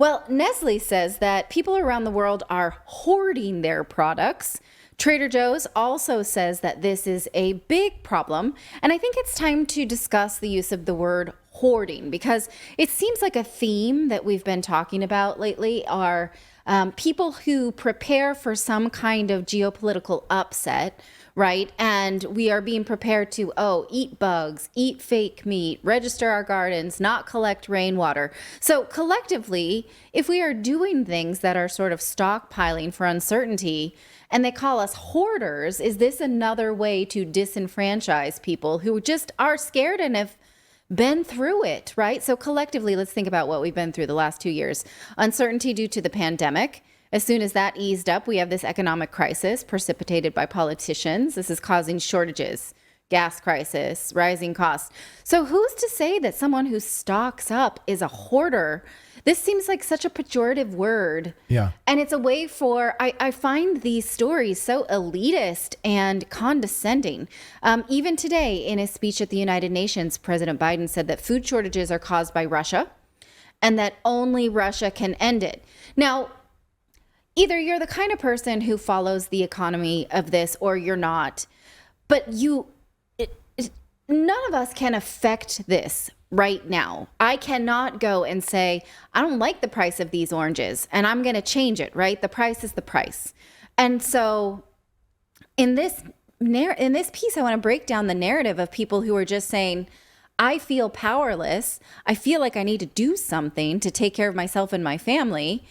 Well, Nestle says that people around the world are hoarding their products. Trader Joe's also says that this is a big problem. And I think it's time to discuss the use of the word hoarding because it seems like a theme that we've been talking about lately are people who prepare for some kind of geopolitical upset, right? And we are being prepared to, eat bugs, eat fake meat, register our gardens, not collect rainwater. So collectively, if we are doing things that are sort of stockpiling for uncertainty, and they call us hoarders, is this another way to disenfranchise people who just are scared and have been through it, right? So collectively, let's think about what we've been through the last 2 years. Uncertainty due to the pandemic. As soon as that eased up, we have this economic crisis precipitated by politicians. This is causing shortages, gas crisis, rising costs. So who's to say that someone who stocks up is a hoarder? This seems like such a pejorative word. Yeah. And it's a way for, I find these stories so elitist and condescending. Even today, in his speech at the United Nations, President Biden said that food shortages are caused by Russia and that only Russia can end it. Now, either you're the kind of person who follows the economy of this or you're not. But none of us can affect this right now. I cannot go and say, I don't like the price of these oranges and I'm going to change it, right? The price is the price. And so in this piece, I want to break down the narrative of people who are just saying, I feel powerless. I feel like I need to do something to take care of myself and my family.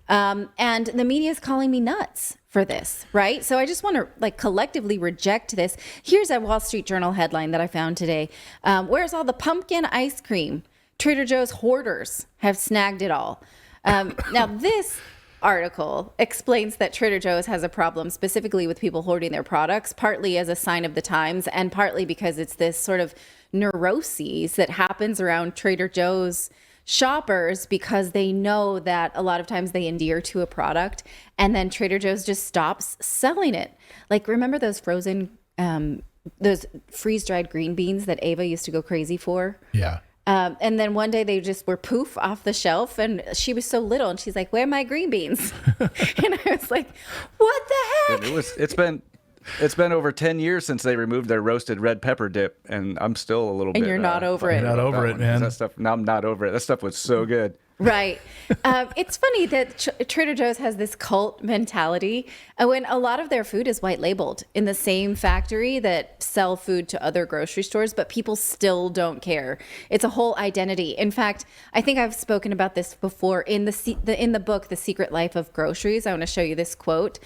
And the media is calling me nuts for this, right? So I just want to collectively reject this. Here's a Wall Street Journal headline that I found today. Where's all the pumpkin ice cream? Trader Joe's hoarders have snagged it all. Now this article explains that Trader Joe's has a problem specifically with people hoarding their products, partly as a sign of the times and partly because it's this sort of neuroses that happens around Trader Joe's shoppers because they know that a lot of times they endear to a product and then Trader Joe's just stops selling it. Like, remember those frozen, those freeze-dried green beans that Ava used to go crazy for? Yeah. And then one day they just were poof off the shelf and she was so little and she's like, where are my green beans? And I was like, what the heck? It's been over 10 years since they removed their roasted red pepper dip, and I'm still a little bit. And you're not over it. You're not over it, man. That stuff, no, I'm not over it. That stuff was so good. Right. It's funny that Trader Joe's has this cult mentality when a lot of their food is white labeled in the same factory that sell food to other grocery stores, but people still don't care. It's a whole identity. In fact, I think I've spoken about this before in the book, The Secret Life of Groceries. I want to show you this quote.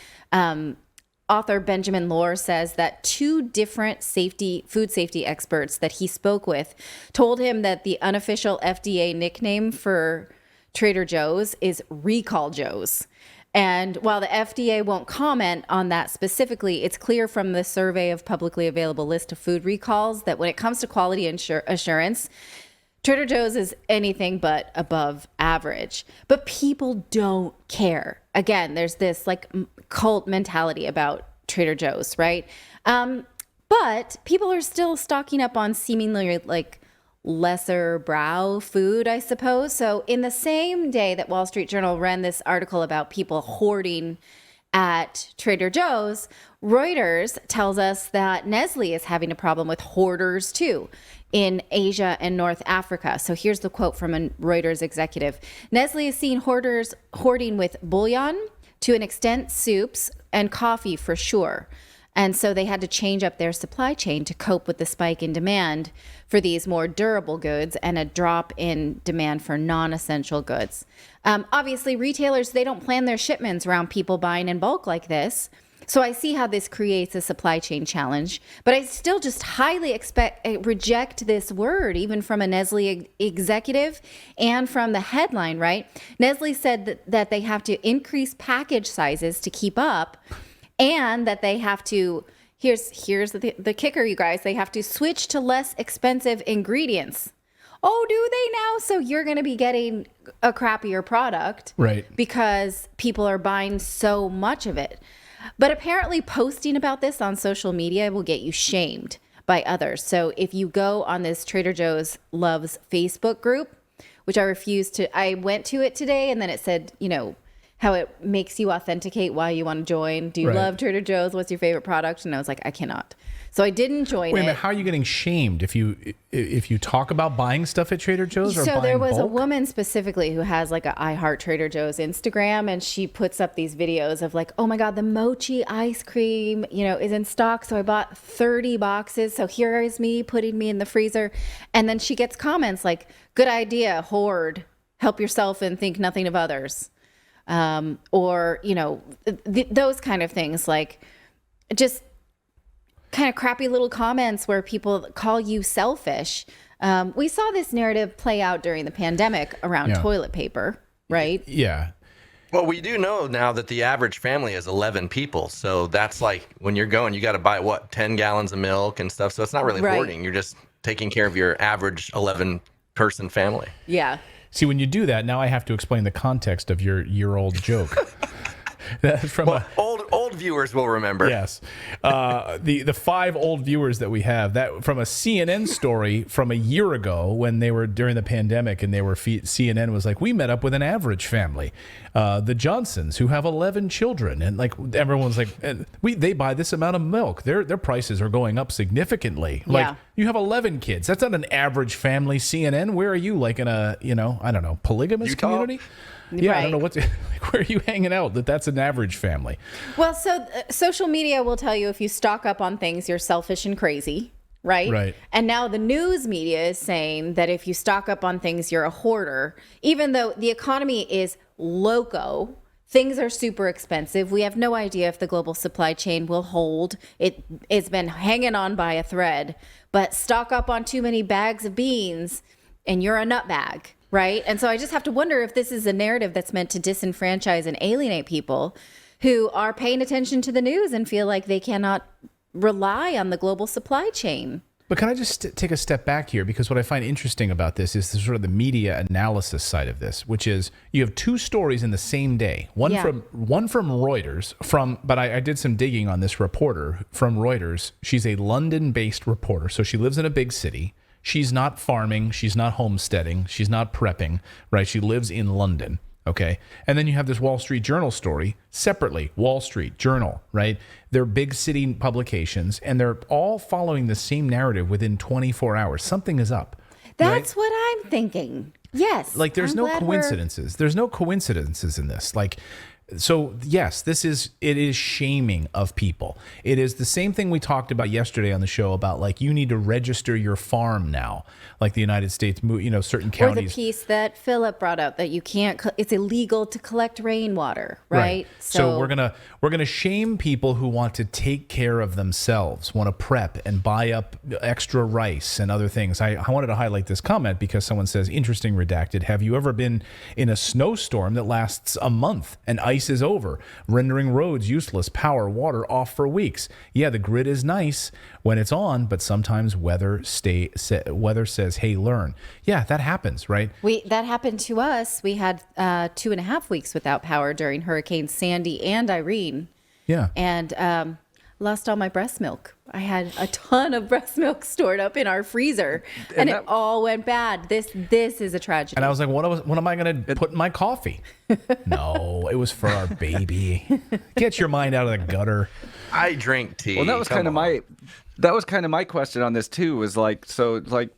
Author Benjamin Lohr says that 2 different food safety experts that he spoke with told him that the unofficial FDA nickname for Trader Joe's is Recall Joe's. And while the FDA won't comment on that specifically, it's clear from the survey of publicly available list of food recalls that when it comes to quality assurance, Trader Joe's is anything but above average. But people don't care. Again, there's this cult mentality about Trader Joe's, right? But people are still stocking up on seemingly lesser brow food, I suppose. So in the same day that Wall Street Journal ran this article about people hoarding at Trader Joe's, Reuters tells us that Nestle is having a problem with hoarders too in Asia and North Africa. So here's the quote from a Reuters executive. Nestle is seeing hoarders hoarding with bouillon, to an extent soups, and coffee for sure. And so they had to change up their supply chain to cope with the spike in demand for these more durable goods and a drop in demand for non-essential goods. Obviously, retailers, they don't plan their shipments around people buying in bulk like this. So I see how this creates a supply chain challenge, but I still just highly reject this word, even from a Nestle executive and from the headline, right? Nestle said that they have to increase package sizes to keep up, and that they have to, here's the kicker, you guys, they have to switch to less expensive ingredients. Oh, do they now? So you're going to be getting a crappier product, right? Because people are buying so much of it. But apparently posting about this on social media will get you shamed by others. So if you go on this Trader Joe's Loves Facebook group, which I refused to. I went to it today, and then it said, how it makes you authenticate why you want to join. Do you love Trader Joe's? What's your favorite product? And I was like, I cannot. So I didn't join it. Wait a minute, how are you getting shamed if you talk about buying stuff at Trader Joe's or so buying there was bulk? a woman specifically who has like a I Heart Trader Joe's Instagram, and she puts up these videos of like, oh my God, the mochi ice cream, is in stock. So I bought 30 boxes. So here is me putting me in the freezer. And then she gets comments like, good idea, hoard, help yourself and think nothing of others. Or, those kind of things, like just kind of crappy little comments where people call you selfish. We saw this narrative play out during the pandemic around toilet paper, right? Yeah. Well, we do know now that the average family is 11 people. So that's like when you're going, you got to buy 10 gallons of milk and stuff. So it's not really hoarding. You're just taking care of your average 11 person family. Yeah. See, when you do that, now I have to explain the context of your year-old joke. That's from old viewers will remember. Yes, the 5 old viewers that we have, that from a CNN story from a year ago when they were during the pandemic, and CNN was like, we met up with an average family, the Johnsons, who have 11 children, and like everyone's like, they buy this amount of milk. Their prices are going up significantly. Yeah. Like, you have 11 kids. That's not an average family. CNN. Where are you? Like in a I don't know, polygamous Utah? community? Yeah, Right. I don't know where are you hanging out that's an average family. Well, so social media will tell you if you stock up on things, you're selfish and crazy, right? Right. And now the news media is saying that if you stock up on things, you're a hoarder, even though the economy is loco. Things are super expensive. We have no idea if the global supply chain will hold. It's been hanging on by a thread, but stock up on too many bags of beans and you're a nutbag. Right. And so I just have to wonder if this is a narrative that's meant to disenfranchise and alienate people who are paying attention to the news and feel like they cannot rely on the global supply chain. But can I just take a step back here? Because what I find interesting about this is the sort of the media analysis side of this, which is you have 2 stories in the same day. One from Reuters, but I did some digging on this reporter from Reuters. She's a London-based reporter, so she lives in a big city. She's not farming. She's not homesteading. She's not prepping, right? She lives in London, okay? And then you have this Wall Street Journal story separately, Wall Street Journal, right? They're big city publications, and they're all following the same narrative within 24 hours. Something is up. That's what I'm thinking. Yes. Like, there's no coincidences. There's no coincidences in this. Like, so yes, it is shaming of people. It is the same thing we talked about yesterday on the show about like, you need to register your farm now, like the United States, certain counties. Or the piece that Philip brought up that you can't, it's illegal to collect rainwater, right? Right. So we're gonna shame people who want to take care of themselves, want to prep and buy up extra rice and other things. I wanted to highlight this comment because someone says, interesting, Redacted. Have you ever been in a snowstorm that lasts a month and ice is over, rendering roads useless, power, water off for weeks? Yeah, the grid is nice when it's on, but sometimes weather says, hey, learn. Yeah, that happens, right? That happened to us. We had 2.5 weeks without power during Hurricane Sandy and Irene. Yeah. And lost all my breast milk. I had a ton of breast milk stored up in our freezer, and it all went bad. This is a tragedy. And I was like, what am I going to put in my coffee? No, it was for our baby. Get your mind out of the gutter. I drink tea. Well, that was kind of my question on this too. Was like, so like,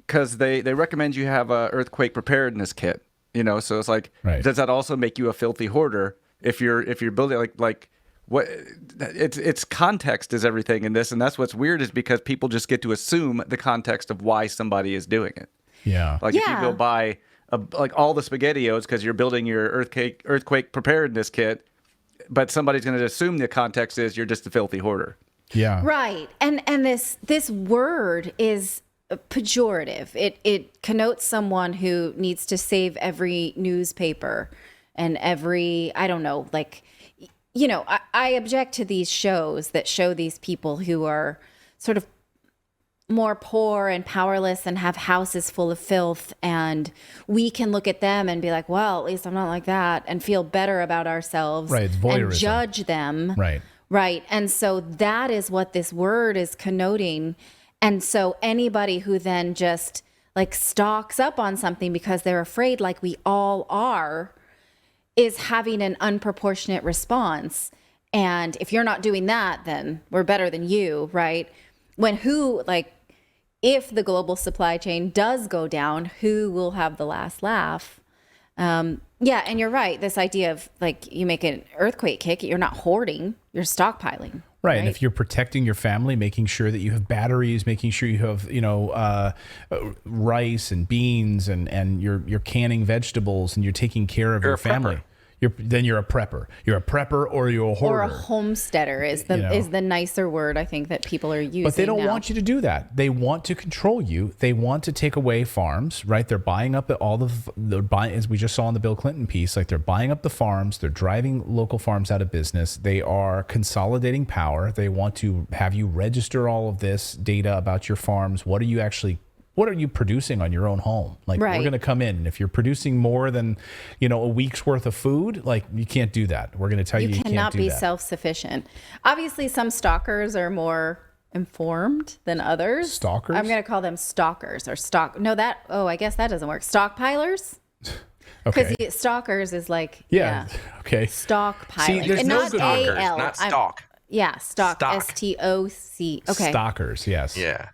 because they recommend you have a earthquake preparedness kit, So it's like, does that also make you a filthy hoarder if you're building like what? It's context is everything in this, and that's what's weird is because people just get to assume the context of why somebody is doing it. Yeah. Like if you go buy like all the SpaghettiOs because you're building your earthquake preparedness kit, but somebody's going to assume the context is you're just a filthy hoarder. Yeah. Right. And this word is pejorative. It connotes someone who needs to save every newspaper and every, I don't know, like, I object to these shows that show these people who are sort of more poor and powerless and have houses full of filth, and we can look at them and be like, well, at least I'm not like that, and feel better about ourselves, right? It's voyeurism. And judge them, right. And so that is what this word is connoting. And so anybody who then just like stocks up on something because they're afraid, like we all are, is having an unproportionate response. And if you're not doing that, then we're better than you, right? If the global supply chain does go down, who will have the last laugh? Yeah, and you're right. This idea of like you make an earthquake kick, you're not hoarding, you're stockpiling. Right. And if you're protecting your family, making sure that you have batteries, making sure you have, rice and beans and you're canning vegetables and you're taking care of your family. Then you're a prepper. You're a prepper or you're a hoarder. Or a homesteader is the nicer word I think that people are using. But they don't now. want you to do that. They want to control you. They want to take away farms, right? They're buying up as we just saw in the Bill Clinton piece, like they're buying up the farms. They're driving local farms out of business. They are consolidating power. They want to have you register all of this data about your farms. What are you producing on your own home? Like we're going to come in, and if you're producing more than, a week's worth of food, like you can't do that. We're going to tell you you cannot can't do be that. Self-sufficient. Obviously, some stalkers are more informed than others. Stalkers? I'm going to call them stalkers or stock. No, I guess that doesn't work. Stockpilers. Okay. Because stalkers is like Okay. stockpiling. See, there's and no not good A word. L. Not stock. Stock. Stock. STOC. Okay. Stalkers, yes. Yeah.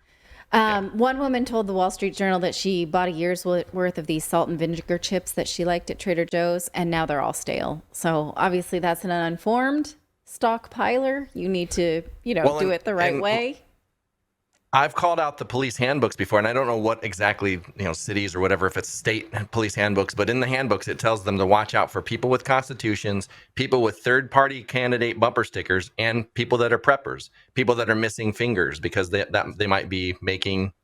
One woman told the Wall Street Journal that she bought a year's worth of these salt and vinegar chips that she liked at Trader Joe's, and now they're all stale. So obviously that's an uninformed stockpiler. You need to, do it the right way. I've called out the police handbooks before, and I don't know what exactly, cities or whatever, if it's state police handbooks, but in the handbooks, it tells them to watch out for people with constitutions, people with third-party candidate bumper stickers, and people that are preppers, people that are missing fingers because they might be making,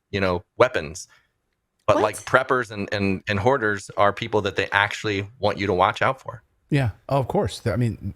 weapons. But What? like preppers and hoarders are people that they actually want you to watch out for. Yeah. Oh, of course. I mean,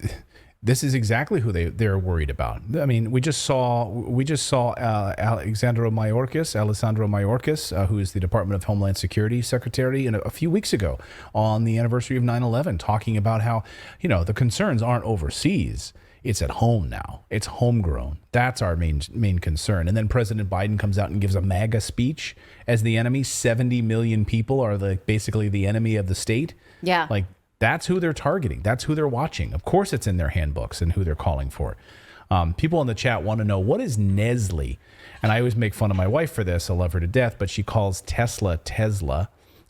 this is exactly who they're worried about. I mean, we just saw Alessandro Mayorkas, who is the Department of Homeland Security Secretary, a few weeks ago on the anniversary of 9/11, talking about how, the concerns aren't overseas. It's at home now. It's homegrown. That's our main concern. And then President Biden comes out and gives a MAGA speech as the enemy. 70 million people are basically the enemy of the state. Yeah. Like, that's who they're targeting. That's who they're watching. Of course, it's in their handbooks and who they're calling for. People in the chat want to know, what is Nestle? And I always make fun of my wife for this. I love her to death, but she calls Tesla,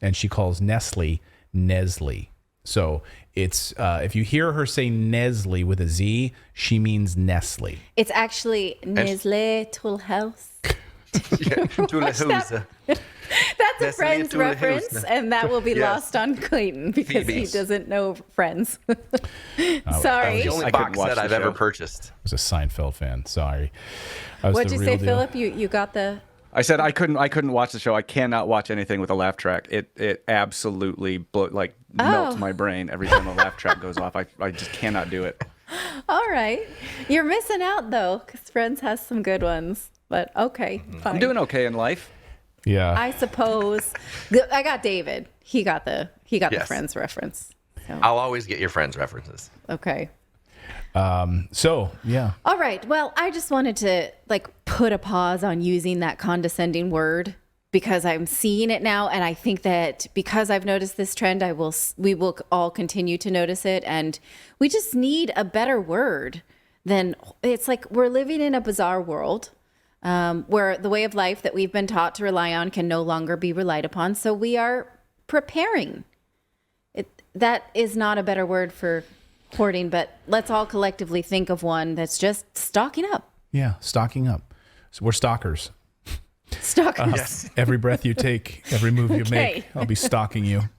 and she calls Nestle, Nestle. So it's if you hear her say Nestle with a Z, she means Nestle. It's actually Nestle Tool House. That's a Friends reference, and that will be lost on Clayton because he doesn't know Friends. Sorry. The only box set I've ever purchased. I was a Seinfeld fan. Sorry. What'd you say, Philip? You got the... I said I couldn't watch the show. I cannot watch anything with a laugh track. It absolutely melts my brain every time the laugh track goes off. I just cannot do it. All right. You're missing out, though, because Friends has some good ones. But okay, fine. I'm doing okay in life. Yeah. I suppose. I got David. He got the Friends reference. So. I'll always get your Friends references. Okay. So, yeah. All right. Well, I just wanted to put a pause on using that condescending word because I'm seeing it now. And I think that because I've noticed this trend, we will all continue to notice it. And we just need a better word than it's like we're living in a bizarre world where the way of life that we've been taught to rely on can no longer be relied upon. So we are preparing. That is not a better word for hoarding, but let's all collectively think of one that's just stocking up. Yeah, stocking up. So we're stalkers. Stalkers. Yes. Every breath you take, every move you make, I'll be stalking you.